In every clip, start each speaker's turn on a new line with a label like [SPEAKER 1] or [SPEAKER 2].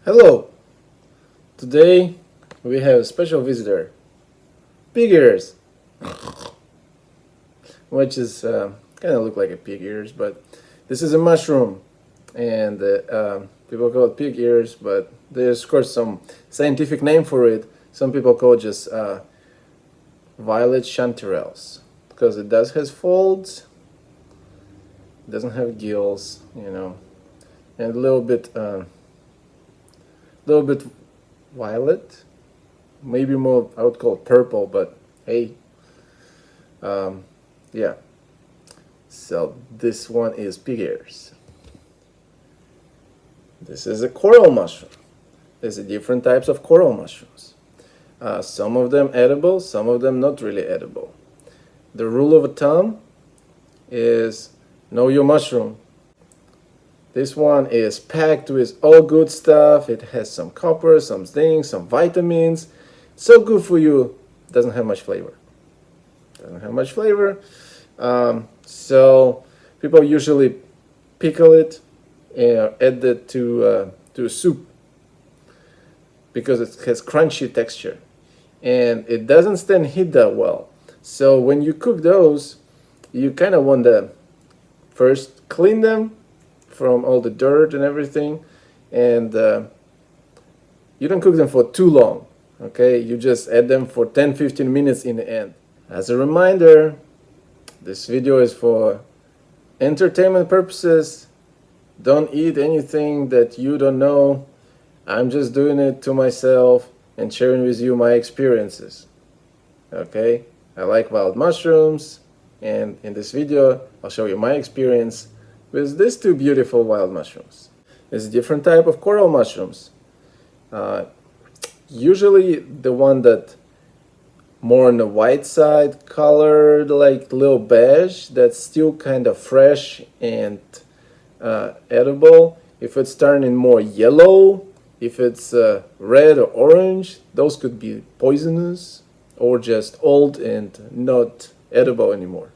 [SPEAKER 1] Hello! Today we have a special visitor, pig ears, which is kind of look like a pig ears, but this is a mushroom, and people call it pig ears, but there's of course some scientific name for it. Some people call it just violet chanterelles because it does has folds, it doesn't have gills, and a little bit violet, maybe more I would call it purple, but hey, yeah. So this one is pig ears. This is a coral mushroom. There's different types of coral mushrooms. Some of them edible, some of them not really edible. The rule of thumb is know your mushroom. This one is packed with all good stuff. It has some copper, some zinc, some vitamins. So good for you. Doesn't have much flavor. So people usually pickle it and add it to soup because it has crunchy texture and it doesn't stand heat that well. So when you cook those, you kind of want to first clean them from all the dirt and everything, and you don't cook them for too long, okay? You just add them for 10-15 minutes in the end. As a reminder, this video is for entertainment purposes. Don't eat anything that you don't know. I'm just doing it to myself and sharing with you my experiences, okay? I like wild mushrooms, and in this video I'll show you my experience with these two beautiful wild mushrooms. There's a different type of coral mushrooms. Usually the one that more on the white side, colored like little beige, that's still kind of fresh and edible. If it's turning more yellow, if it's red or orange, those could be poisonous or just old and not edible anymore.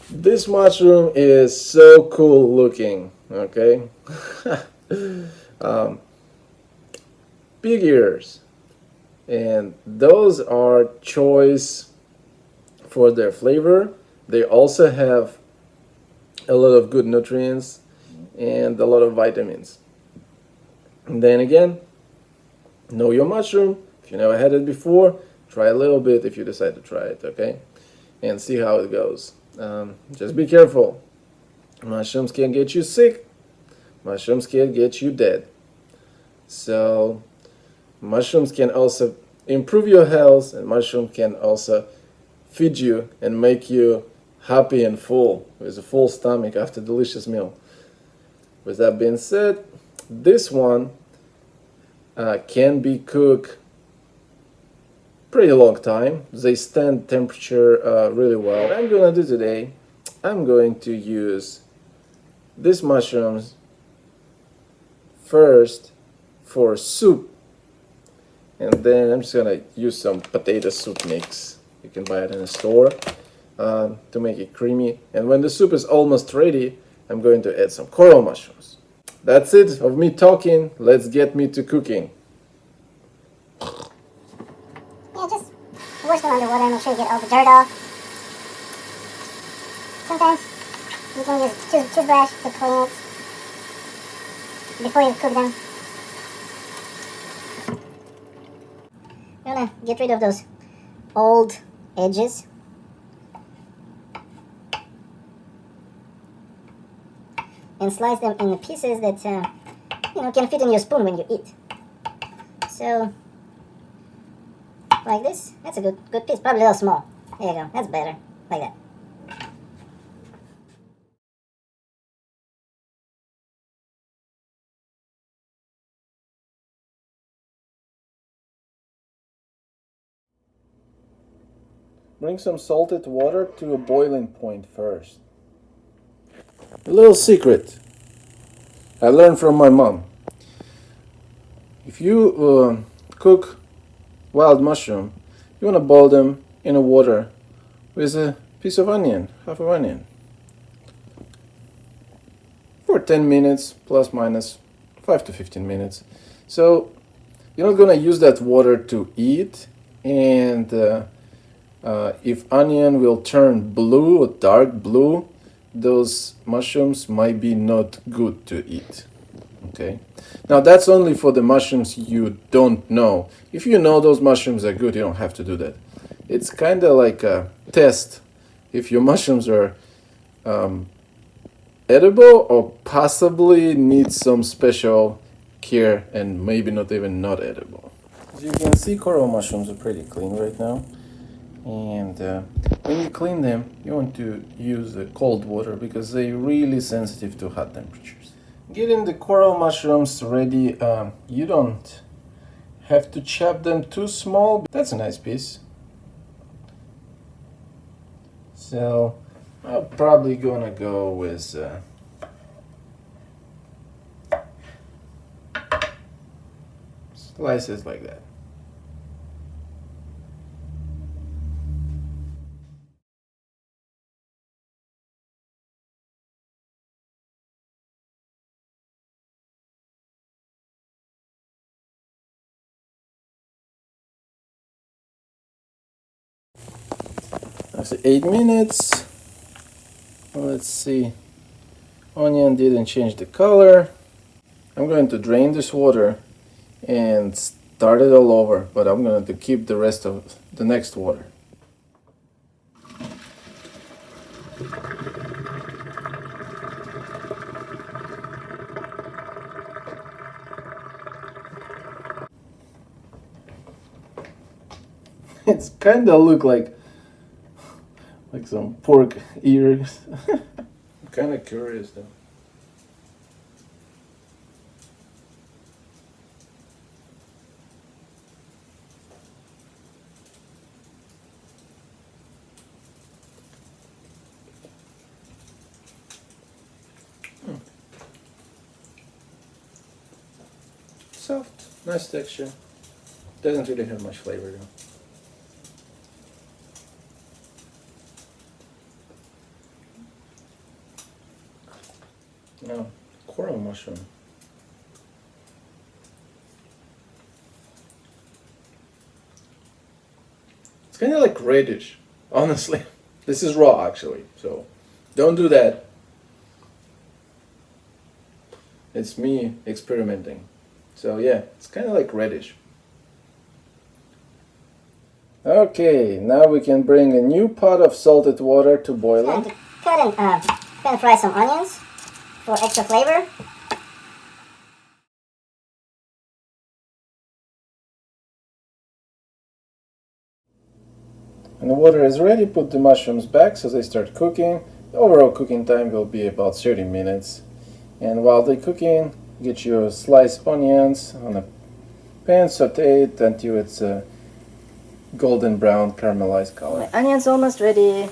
[SPEAKER 1] This mushroom is so cool looking, okay? Pig ears, and those are choice for their flavor. They also have a lot of good nutrients and a lot of vitamins. And then again, know your mushroom. If you never had it before, try a little bit if you decide to try it, okay? And see how it goes. Just be careful. Mushrooms can get you sick. Mushrooms can get you dead. So mushrooms can also improve your health, and mushrooms can also feed you and make you happy and full with a full stomach after a delicious meal. With that being said, this one can be cooked pretty long time. They stand temperature really well. What I'm gonna do today, I'm going to use these mushrooms first for soup, and then I'm just gonna use some potato soup mix. You can buy it in a store to make it creamy. And when the soup is almost ready, I'm going to add some coral mushrooms. That's it of me talking. Let's get me to cooking.
[SPEAKER 2] Wash them underwater and make sure you get all the dirt off. Sometimes you can use a toothbrush to clean it before you cook them. You're gonna get rid of those old edges. And slice them in pieces that can fit in your spoon when you eat. So like this. That's a good piece. Probably a little small. There you go. That's better. Like that.
[SPEAKER 1] Bring some salted water to a boiling point first. A little secret I learned from my mom. If you cook wild mushroom, you want to boil them in the water with a piece of onion, half of onion, for 10 minutes plus minus 5 to 15 minutes. So you're not gonna use that water to eat, and if onion will turn blue or dark blue, those mushrooms might be not good to eat. Okay, now that's only for the mushrooms you don't know. If you know those mushrooms are good, you don't have to do that. It's kind of like a test if your mushrooms are edible or possibly need some special care and maybe not even not edible. As you can see, coral mushrooms are pretty clean right now, and when you clean them you want to use cold water because they're really sensitive to hot temperatures. Getting the coral mushrooms ready, you don't have to chop them too small. That's a nice piece. So I'm probably gonna go with slices like that. After 8 minutes, let's see, onion didn't change the color. I'm going to drain this water and start it all over, but I'm going to keep the rest of the next water. It's kind of look like some pork ears. I'm kind of curious though. Soft, nice texture. Doesn't really have much flavor though. No, coral mushroom. It's kind of like reddish, honestly. This is raw actually, so don't do that. It's me experimenting. So yeah, it's kind of like reddish. Okay, now we can bring a new pot of salted water to boiling.
[SPEAKER 2] And cut and pan fry some onions for extra flavor.
[SPEAKER 1] When the water is ready, put the mushrooms back so they start cooking. The overall cooking time will be about 30 minutes. And while they're cooking, get your sliced onions on a pan, saute it until it's a golden brown caramelized color.
[SPEAKER 2] My onions almost ready.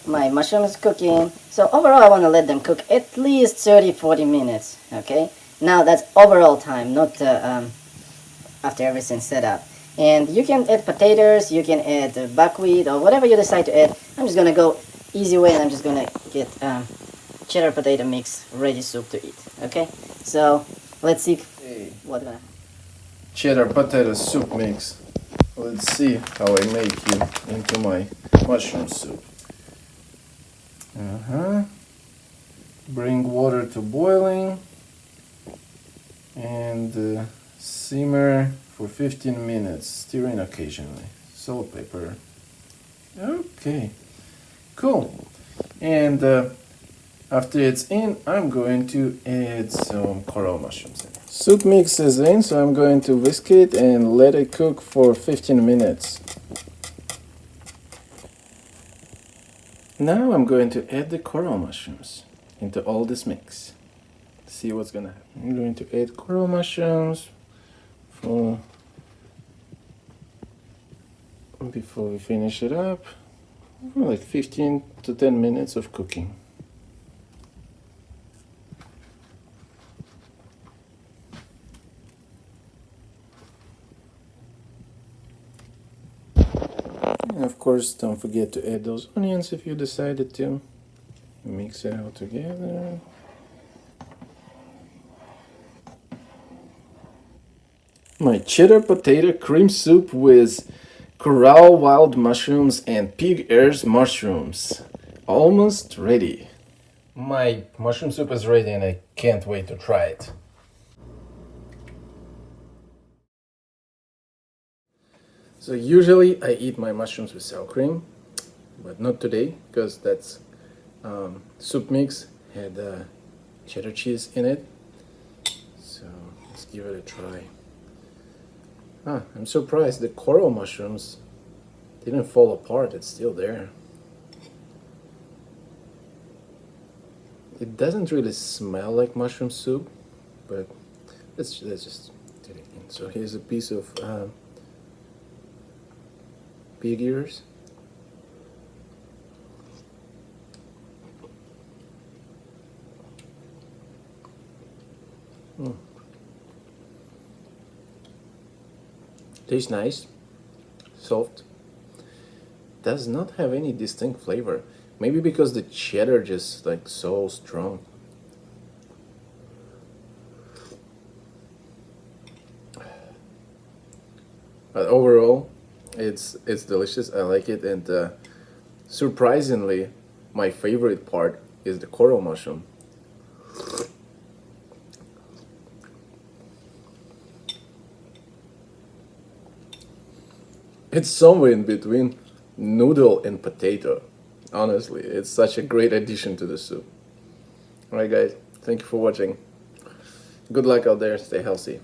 [SPEAKER 2] My mushrooms cooking. So overall I want to let them cook at least 30-40 minutes. Okay. Now that's overall time, not after everything's set up. And you can add potatoes, you can add buckwheat or whatever you decide to add. I'm just gonna go easy way and I'm just gonna get cheddar potato mix ready soup to eat. Okay, so let's see what gonna.
[SPEAKER 1] Cheddar potato soup mix. Let's see how I make it into my mushroom soup. Bring water to boiling and simmer for 15 minutes, stirring occasionally. Salt, pepper. Okay, cool. And after it's in, I'm going to add some coral mushrooms in. Soup mix is in, so I'm going to whisk it and let it cook for 15 minutes. Now I'm going to add the coral mushrooms into all this mix. See what's gonna happen. I'm going to add coral mushrooms before we finish it up. Like 15 to 10 minutes of cooking. And of course, don't forget to add those onions if you decided to. Mix it all together. My cheddar potato cream soup with corral wild mushrooms and pig ears mushrooms. Almost ready. My mushroom soup is ready and I can't wait to try it. So usually I eat my mushrooms with sour cream, but not today because that's soup mix had cheddar cheese in it. So let's give it a try. I'm surprised the coral mushrooms didn't fall apart. It's still there. It doesn't really smell like mushroom soup, but let's just get it in. So here's a piece of pig ears. Tastes nice, soft. Does not have any distinct flavor. Maybe because the cheddar just like so strong. But overall, it's delicious. I like it, and surprisingly, my favorite part is the coral mushroom. It's somewhere in between noodle and potato. Honestly, it's such a great addition to the soup. Alright guys, thank you for watching. Good luck out there, stay healthy.